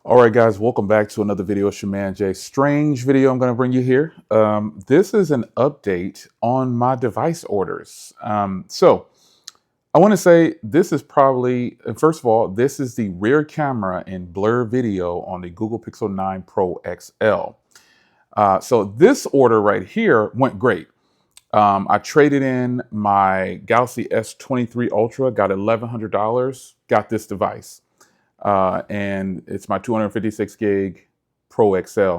All right, guys, welcome back to another video. It's your man Jay. Strange video I'm going to bring you here. This is an update on my device orders. So I want to say this is probably, first of all, this is the rear camera in blur video on the Google Pixel 9 Pro XL. So this order right here went great. I traded in my Galaxy S23 Ultra, got $1,100, got this device. And it's my 256 gig Pro XL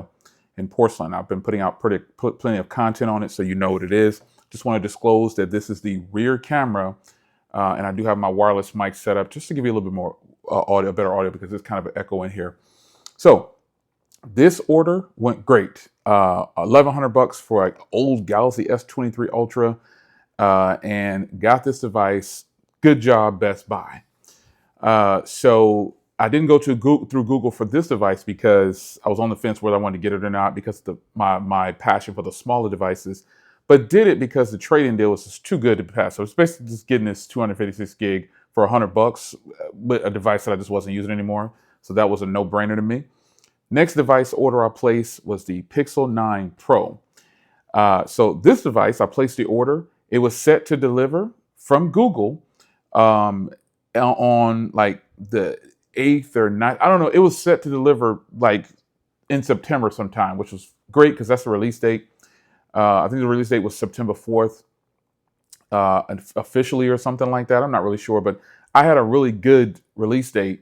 in porcelain. I've been putting out plenty of content on it, so you know what it is. Just want to disclose that this is the rear camera, and I do have my wireless mic set up just to give you a little bit more audio, better audio, because there's kind of an echo in here. So this order went great. $1,100 for an old Galaxy S23 Ultra, and got this device. Good job, Best Buy. So I didn't go through Google for this device because I was on the fence whether I wanted to get it or not because of my passion for the smaller devices, but did it because the trade-in deal was just too good to pass. So it's basically just getting this 256 gig for $100 with a device that I just wasn't using anymore. So that was a no-brainer to me. Next device order I placed was the Pixel 9 Pro. So this device, I placed the order. It was set to deliver from Google on like the 8th or 9th. I don't know. It was set to deliver like in September sometime, which was great because that's the release date. I think the release date was September 4th officially or something like that. I'm not really sure, but I had a really good release date.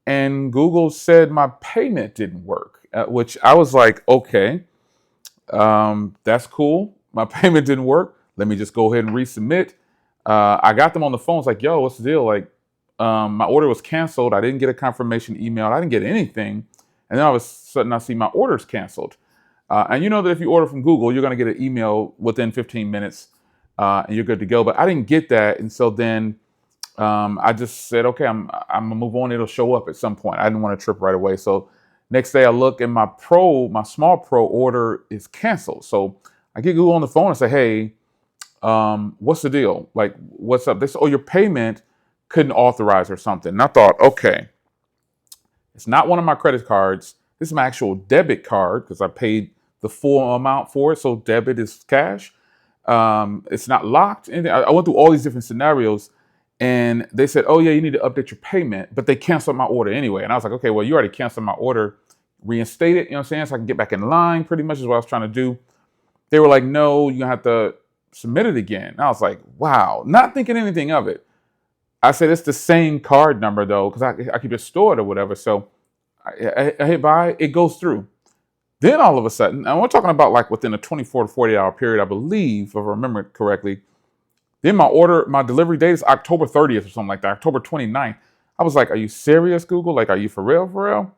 And Google said my payment didn't work, which I was like, okay, that's cool. My payment didn't work. Let me just go ahead and resubmit. I got them on the phone. It's like, yo, what's the deal? Like, my order was canceled. I didn't get a confirmation email. I didn't get anything. And then all of a sudden I see my order's canceled. And you know that if you order from Google, you're going to get an email within 15 minutes and you're good to go. But I didn't get that. And so then I just said, okay, I'm going to move on. It'll show up at some point. I didn't want to trip right away. So next day I look and my small Pro order is canceled. So I get Google on the phone and say, hey, what's the deal? Like, what's up? They said, oh, your payment couldn't authorize or something. And I thought, okay, it's not one of my credit cards. This is my actual debit card because I paid the full amount for it. So debit is cash. It's not locked. And I went through all these different scenarios and they said, oh yeah, you need to update your payment, but they canceled my order anyway. And I was like, okay, well, you already canceled my order, reinstate it, you know what I'm saying? So I can get back in line, pretty much is what I was trying to do. They were like, no, you're gonna have to submit it again. And I was like, wow, not thinking anything of it. I said, it's the same card number though, because I keep it stored or whatever. So I hit buy, it goes through. Then all of a sudden, and we're talking about like within a 24 to 48 hour period, I believe, if I remember it correctly. Then my delivery date is October 30th or something like that, October 29th. I was like, are you serious, Google? Like, are you for real, for real?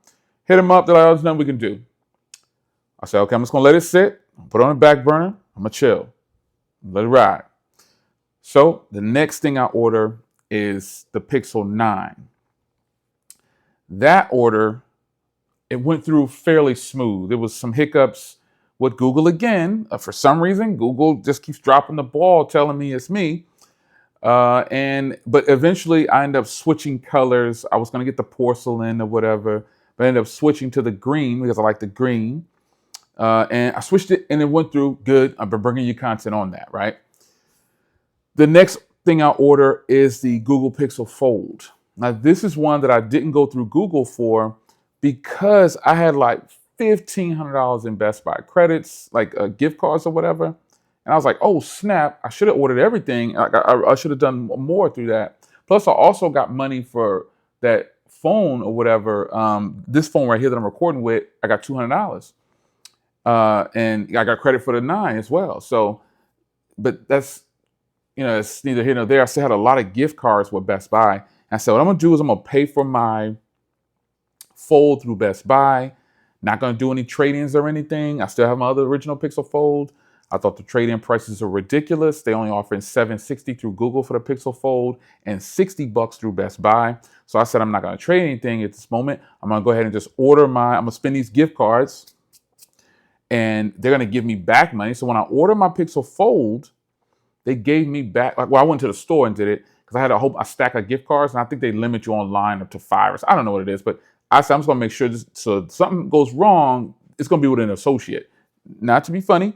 Hit them up, they're like, oh, there's nothing we can do. I said, okay, I'm just gonna let it sit, put it on the back burner, I'm gonna chill, let it ride. So the next thing I order is the Pixel 9. That order, it went through fairly smooth. There was some hiccups with Google again. For some reason, Google just keeps dropping the ball, telling me it's me. But eventually I end up switching colors. I was going to get the porcelain or whatever, but I ended up switching to the green because I like the green. And I switched it and it went through good. I've been bringing you content on that, right? The next thing I order is the Google Pixel Fold. Now, this is one that I didn't go through Google for because I had like $1,500 in Best Buy credits, like gift cards or whatever. And I was like, oh, snap, I should have ordered everything. I should have done more through that. Plus, I also got money for that phone or whatever. This phone right here that I'm recording with, I got $200. And I got credit for the 9 as well. So, but that's, it's neither here nor there. I still had a lot of gift cards with Best Buy. And I said, what I'm going to do is I'm going to pay for my Fold through Best Buy. Not going to do any trade-ins or anything. I still have my other original Pixel Fold. I thought the trade-in prices are ridiculous. They only offering $760 through Google for the Pixel Fold and $60 through Best Buy. So I said, I'm not going to trade anything at this moment. I'm going to go ahead and just order I'm going to spend these gift cards and they're going to give me back money. So when I order my Pixel Fold, they gave me back, I went to the store and did it because I had a stack of gift cards and I think they limit you online up to 5 or so. I don't know what it is, but I said, I'm just going to make sure this, so if something goes wrong, it's going to be with an associate. Not to be funny,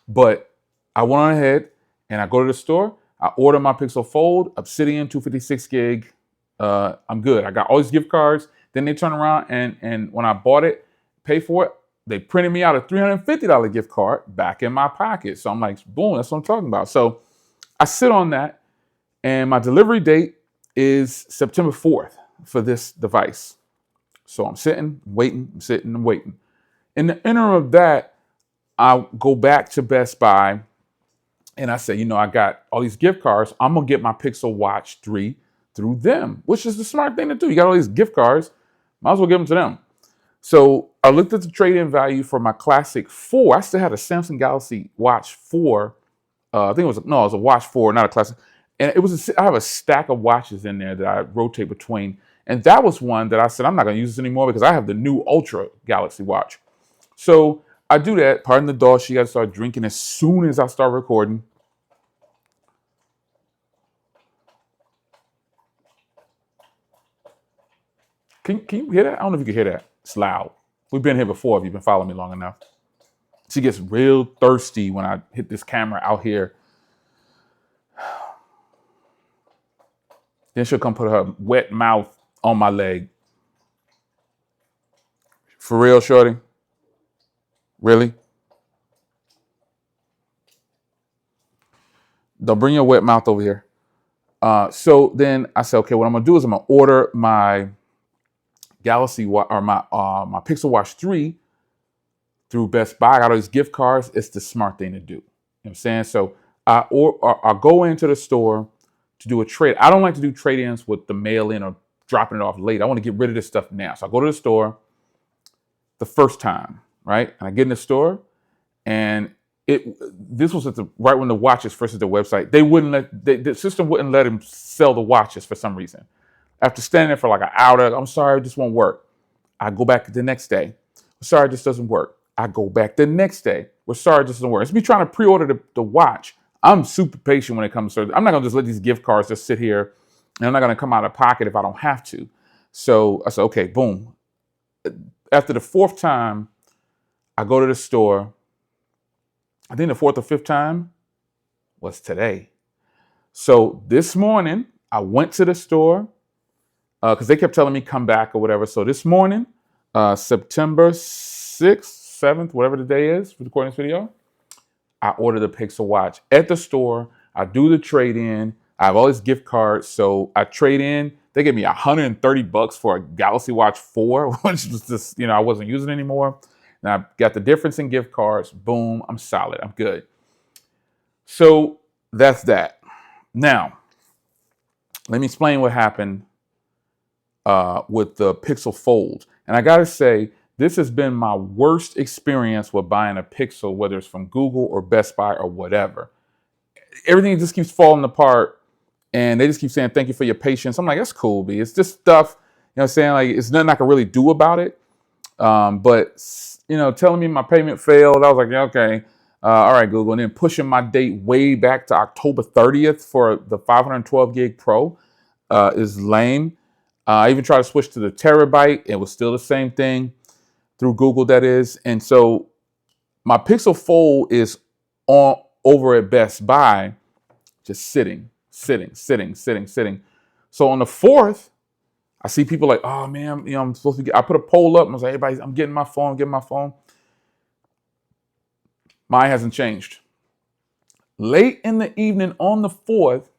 but I went on ahead and I go to the store. I order my Pixel Fold, Obsidian 256 gig. I'm good. I got all these gift cards. Then they turn around and when I bought it, pay for it, they printed me out a $350 gift card back in my pocket. So I'm like, boom, that's what I'm talking about. So I sit on that, and my delivery date is September 4th for this device. So I'm sitting, waiting, I'm sitting and waiting. In the interim of that, I go back to Best Buy and I say, I got all these gift cards. I'm going to get my Pixel Watch 3 through them, which is the smart thing to do. You got all these gift cards, might as well give them to them. So I looked at the trade-in value for my Classic 4. I still had a Samsung Galaxy Watch 4. I think it was a Watch 4, not a Classic. And I have a stack of watches in there that I rotate between. And that was one that I said, I'm not going to use this anymore because I have the new Ultra Galaxy Watch. So I do that. Pardon the dog. She got to start drinking as soon as I start recording. Can you hear that? I don't know if you can hear that. It's loud. We've been here before if you've been following me long enough. She gets real thirsty when I hit this camera out here. Then she'll come put her wet mouth on my leg. For real, shorty? Really? Don't bring your wet mouth over here. So then I said, okay, what I'm gonna do is I'm gonna order my Galaxy or my Pixel Watch 3 through Best Buy. I got all these gift cards. It's the smart thing to do. You know what I'm saying? So I'll go into the store to do a trade. I don't like to do trade-ins with the mail-in or dropping it off late. I want to get rid of this stuff now. So I go to the store the first time, right? And I get in the store, and this was right when the watches first hit the website. They wouldn't the system wouldn't let him sell the watches for some reason. After standing there for like an hour, I'm sorry, this won't work. I go back the next day. Sorry, this doesn't work. I go back the next day. We're sorry, this doesn't work. It's me trying to pre-order the watch. I'm super patient when it comes to. I'm not gonna just let these gift cards just sit here, and I'm not gonna come out of pocket if I don't have to. So I said, okay, boom. After the fourth time, I go to the store. I think the fourth or fifth time was today. So this morning, I went to the store because they kept telling me come back or whatever. So this morning, September 6th, 7th, whatever the day is for recording this video, I ordered the Pixel Watch at the store. I do the trade-in. I have all these gift cards. So I trade in. They gave me $130 for a Galaxy Watch 4, which was just, I wasn't using anymore. And I got the difference in gift cards. Boom, I'm solid. I'm good. So that's that. Now, let me explain what happened with the Pixel Fold. And I got to say, this has been my worst experience with buying a Pixel, whether it's from Google or Best Buy or whatever. Everything just keeps falling apart, and they just keep saying, thank you for your patience. I'm like, that's cool, B. It's just stuff, what I'm saying? Like, it's nothing I can really do about it. But, telling me my payment failed, I was like, yeah, okay. All right, Google. And then pushing my date way back to October 30th for the 512 gig Pro is lame. I even tried to switch to the terabyte. It was still the same thing through Google, that is. And so my Pixel Fold is over at Best Buy, just sitting. So on the 4th, I see people like, oh man, I'm supposed to I put a poll up and I was like, everybody, I'm getting my phone. Mine hasn't changed. Late in the evening on the 4th,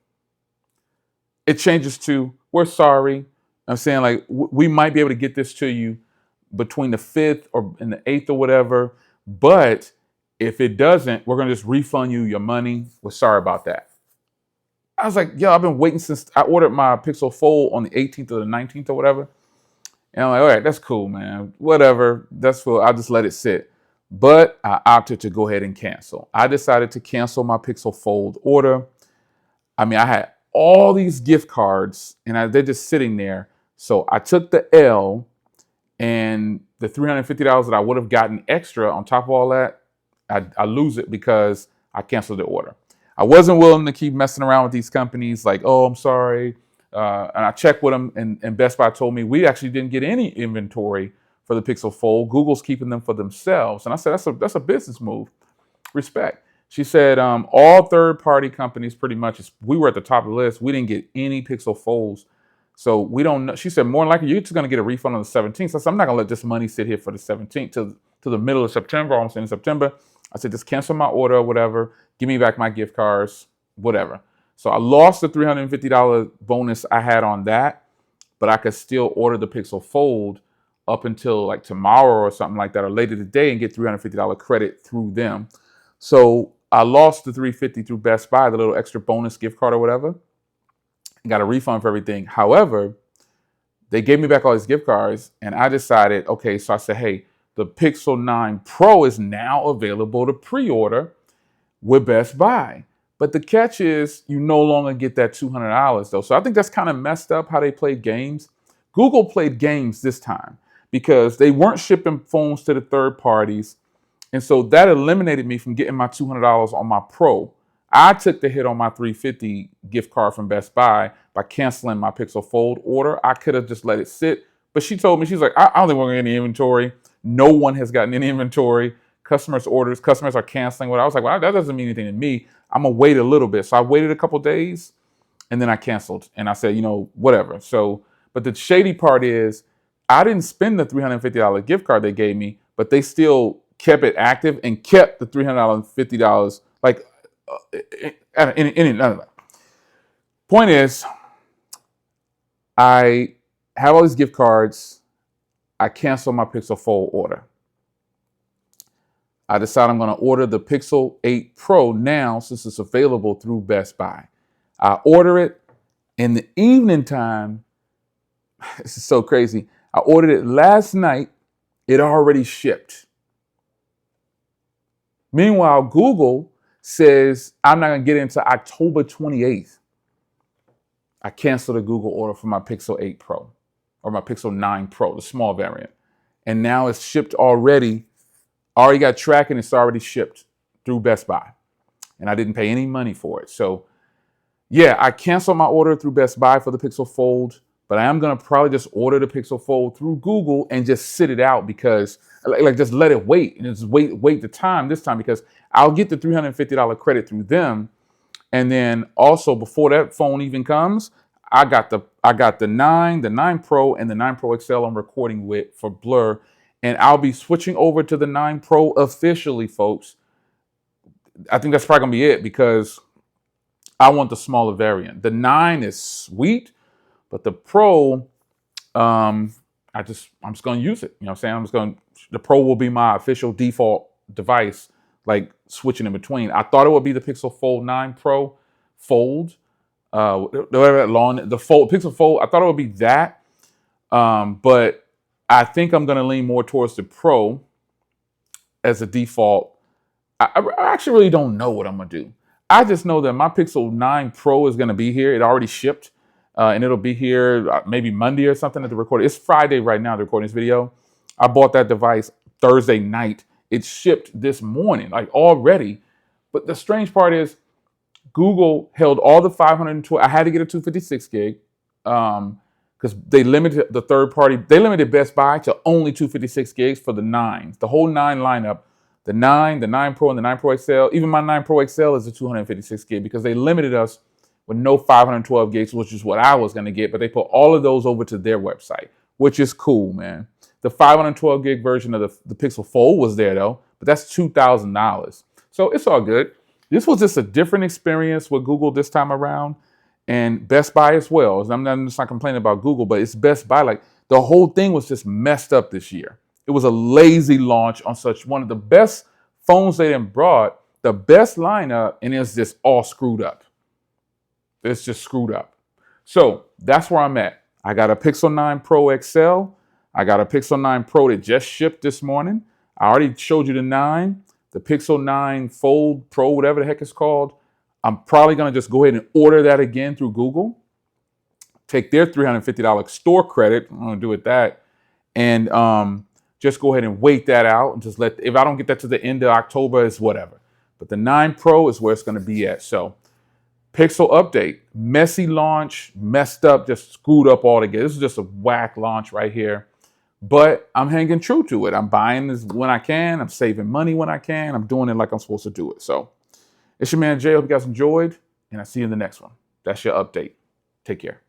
it changes to, we're sorry. I'm saying, like, we might be able to get this to you between the 5th or in the 8th or whatever. But if it doesn't, we're going to just refund you your money. We're sorry about that. I was like, yo, I've been waiting since I ordered my Pixel Fold on the 18th or the 19th or whatever. And I'm like, all right, that's cool, man. Whatever. That's cool. I'll just let it sit. But I opted to go ahead and cancel. I decided to cancel my Pixel Fold order. I mean, I had all these gift cards and they're just sitting there. So I took the L, and the $350 that I would have gotten extra on top of all that, I lose it because I canceled the order. I wasn't willing to keep messing around with these companies like, oh, I'm sorry. And I checked with them, and Best Buy told me we actually didn't get any inventory for the Pixel Fold. Google's keeping them for themselves. And I said, that's a business move. Respect. She said all third-party companies pretty much, we were at the top of the list. We didn't get any Pixel Folds. So we don't know. She said, more than likely, you're just going to get a refund on the 17th. So I said, I'm not going to let this money sit here for the 17th to the middle of September, almost in September. I said, just cancel my order or whatever. Give me back my gift cards, whatever. So I lost the $350 bonus I had on that, but I could still order the Pixel Fold up until like tomorrow or something like that, or later today, and get $350 credit through them. So I lost the $350 through Best Buy, the little extra bonus gift card or whatever. Got a refund for everything. However, they gave me back all these gift cards, and I decided, okay, so I said, hey, the Pixel 9 Pro is now available to pre-order with Best Buy. But the catch is you no longer get that $200 though. So I think that's kind of messed up how they played games. Google played games this time because they weren't shipping phones to the third parties. And so that eliminated me from getting my $200 on my Pro. I took the hit on my $350 gift card from Best Buy by canceling my Pixel Fold order. I could have just let it sit. But she told me, she's like, I don't think we're going to get any inventory. No one has gotten any inventory. Customers are canceling what I was like, well, that doesn't mean anything to me. I'm going to wait a little bit. So I waited a couple days and then I canceled. And I said, whatever. So, but the shady part is I didn't spend the $350 gift card they gave me, but they still kept it active and kept the $350. Like, none of that. Point is, I have all these gift cards. I cancel my Pixel Fold order. I decide I'm going to order the Pixel 8 Pro now since it's available through Best Buy. I order it in the evening time. This is so crazy. I ordered it last night. It already shipped. Meanwhile, Google says I'm not going to get it until October 28th. I canceled the Google order for my Pixel 8 Pro or my Pixel 9 Pro, the small variant. And now it's shipped already. Already got tracking. It's already shipped through Best Buy. And I didn't pay any money for it. So, yeah, I canceled my order through Best Buy for the Pixel Fold. But I am going to probably just order the Pixel Fold through Google and just sit it out because, just let it wait. And just wait the time this time because I'll get the $350 credit through them. And then also before that phone even comes, I got the 9 Pro, and the 9 Pro XL I'm recording with for Blur. And I'll be switching over to the 9 Pro officially, folks. I think that's probably going to be it because I want the smaller variant. The 9 is sweet, but the Pro, I'm just going to use it. You know what I'm saying? The Pro will be my official default device, like switching in between. I thought it would be the Pixel Fold 9 Pro Fold. Pixel Fold, I thought it would be that. But I think I'm going to lean more towards the Pro as a default. I actually really don't know what I'm going to do. I just know that my Pixel 9 Pro is going to be here. It already shipped, and it'll be here maybe Monday or something at the recording. It's Friday right now, the recording this video. I bought that device Thursday night. It shipped this morning, like already. But the strange part is Google held all the 512. I had to get a 256 gig. Because they limited the third party, they limited Best Buy to only 256 gigs for the 9s. The whole 9 lineup, the 9 Pro, and the 9 Pro XL. Even my 9 Pro XL is a 256 gig because they limited us with no 512 gigs, which is what I was going to get. But they put all of those over to their website, which is cool, man. The 512 gig version of the Pixel Fold was there, though. But that's $2,000. So it's all good. This was just a different experience with Google this time around. And Best Buy as well. I'm just not complaining about Google, but it's Best Buy. Like the whole thing was just messed up this year. It was a lazy launch on such one of the best phones they done brought, the best lineup, and it's just all screwed up. It's just screwed up. So that's where I'm at. I got a Pixel 9 Pro XL. I got a Pixel 9 Pro that just shipped this morning. I already showed you the 9, the Pixel 9 Fold Pro, whatever the heck it's called. I'm probably going to just go ahead and order that again through Google, take their $350 store credit. I'm going to do it that. And just go ahead and wait that out and just if I don't get that to the end of October, it's whatever. But the 9 Pro is where it's going to be at. So Pixel update, messy launch, messed up, just screwed up altogether. This is just a whack launch right here. But I'm hanging true to it. I'm buying this when I can. I'm saving money when I can. I'm doing it like I'm supposed to do it. So it's your man Jay. Hope you guys enjoyed, and I'll see you in the next one. That's your update. Take care.